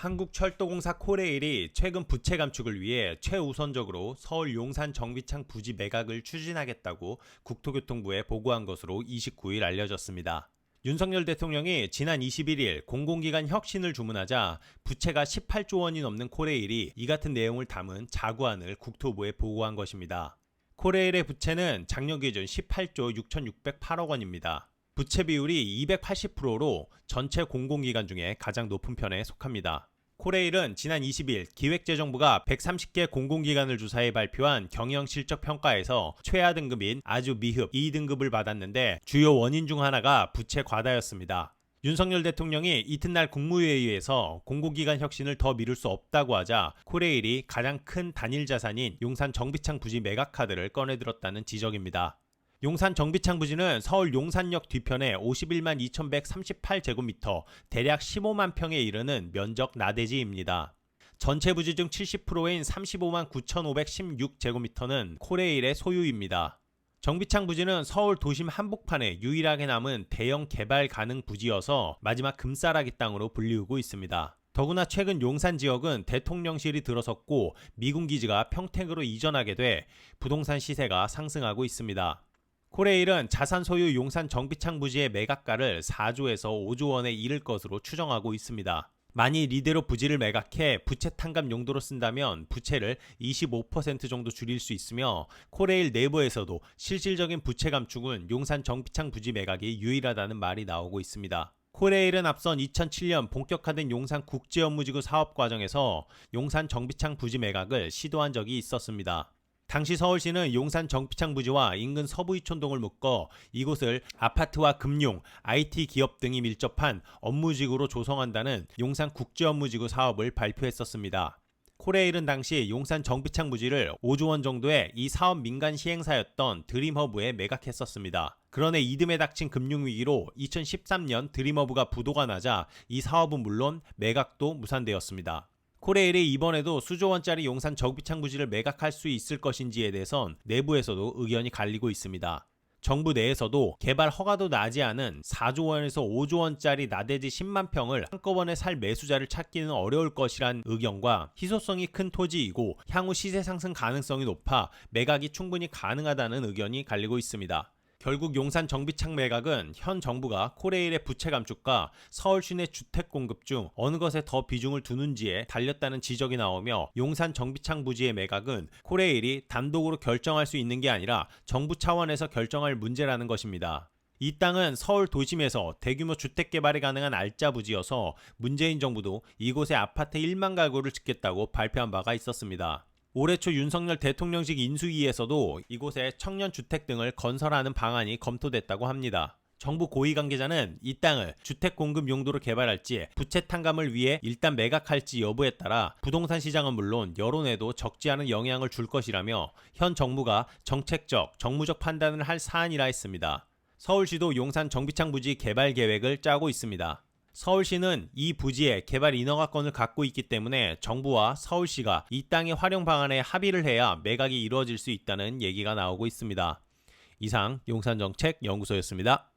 한국철도공사 코레일이 최근 부채 감축을 위해 최우선적으로 서울 용산 정비창 부지 매각을 추진하겠다고 국토교통부에 보고한 것으로 29일 알려졌습니다. 윤석열 대통령이 지난 21일 공공기관 혁신을 주문하자 부채가 18조 원이 넘는 코레일이 이 같은 내용을 담은 자구안을 국토부에 보고한 것입니다. 코레일의 부채는 작년 기준 18조 6,608억 원입니다. 부채 비율이 280%로 전체 공공기관 중에 가장 높은 편에 속합니다. 코레일은 지난 20일 기획재정부가 130개 공공기관을 조사해 발표한 경영실적평가에서 최하 등급인 아주 미흡 2등급을 받았는데 주요 원인 중 하나가 부채 과다였습니다. 윤석열 대통령이 이튿날 국무회의에서 공공기관 혁신을 더 미룰 수 없다고 하자 코레일이 가장 큰 단일 자산인 용산 정비창 부지 매각 카드를 꺼내들었다는 지적입니다. 용산 정비창 부지는 서울 용산역 뒤편에 51만 2138제곱미터, 대략 15만 평에 이르는 면적 나대지입니다. 전체 부지 중 70%인 35만 9516제곱미터는 코레일의 소유입니다. 정비창 부지는 서울 도심 한복판에 유일하게 남은 대형 개발 가능 부지여서 마지막 금싸라기 땅으로 불리우고 있습니다. 더구나 최근 용산 지역은 대통령실이 들어섰고 미군 기지가 평택으로 이전하게 돼 부동산 시세가 상승하고 있습니다. 코레일은 자산 소유 용산 정비창 부지의 매각가를 4조에서 5조 원에 이를 것으로 추정하고 있습니다. 만일 이대로 부지를 매각해 부채 탕감 용도로 쓴다면 부채를 25% 정도 줄일 수 있으며 코레일 내부에서도 실질적인 부채 감축은 용산 정비창 부지 매각이 유일하다는 말이 나오고 있습니다. 코레일은 앞선 2007년 본격화된 용산 국제업무지구 사업 과정에서 용산 정비창 부지 매각을 시도한 적이 있었습니다. 당시 서울시는 용산 정비창 부지와 인근 서부이촌동을 묶어 이곳을 아파트와 금융, IT 기업 등이 밀접한 업무지구로 조성한다는 용산 국제업무지구 사업을 발표했었습니다. 코레일은 당시 용산 정비창 부지를 5조 원 정도의 이 사업 민간 시행사였던 드림허브에 매각했었습니다. 그런데 이듬해 닥친 금융위기로 2013년 드림허브가 부도가 나자 이 사업은 물론 매각도 무산되었습니다. 코레일이 이번에도 수조 원짜리 용산 정비창 부지를 매각할 수 있을 것인지에 대해선 내부에서도 의견이 갈리고 있습니다. 정부 내에서도 개발 허가도 나지 않은 4조 원에서 5조 원짜리 나대지 10만 평을 한꺼번에 살 매수자를 찾기는 어려울 것이란 의견과 희소성이 큰 토지이고 향후 시세 상승 가능성이 높아 매각이 충분히 가능하다는 의견이 갈리고 있습니다. 결국 용산 정비창 매각은 현 정부가 코레일의 부채 감축과 서울 시내 주택 공급 중 어느 것에 더 비중을 두는지에 달렸다는 지적이 나오며 용산 정비창 부지의 매각은 코레일이 단독으로 결정할 수 있는 게 아니라 정부 차원에서 결정할 문제라는 것입니다. 이 땅은 서울 도심에서 대규모 주택 개발이 가능한 알짜 부지여서 문재인 정부도 이곳에 아파트 1만 가구를 짓겠다고 발표한 바가 있었습니다. 올해 초 윤석열 대통령직 인수위에서도 이곳에 청년주택 등을 건설하는 방안이 검토됐다고 합니다. 정부 고위 관계자는 이 땅을 주택 공급 용도로 개발할지 부채 탕감을 위해 일단 매각할지 여부에 따라 부동산 시장은 물론 여론에도 적지 않은 영향을 줄 것이라며 현 정부가 정책적, 정무적 판단을 할 사안이라 했습니다. 서울시도 용산 정비창 부지 개발 계획을 짜고 있습니다. 서울시는 이 부지에 개발 인허가권을 갖고 있기 때문에 정부와 서울시가 이 땅의 활용 방안에 합의를 해야 매각이 이루어질 수 있다는 얘기가 나오고 있습니다. 이상 용산정책연구소였습니다.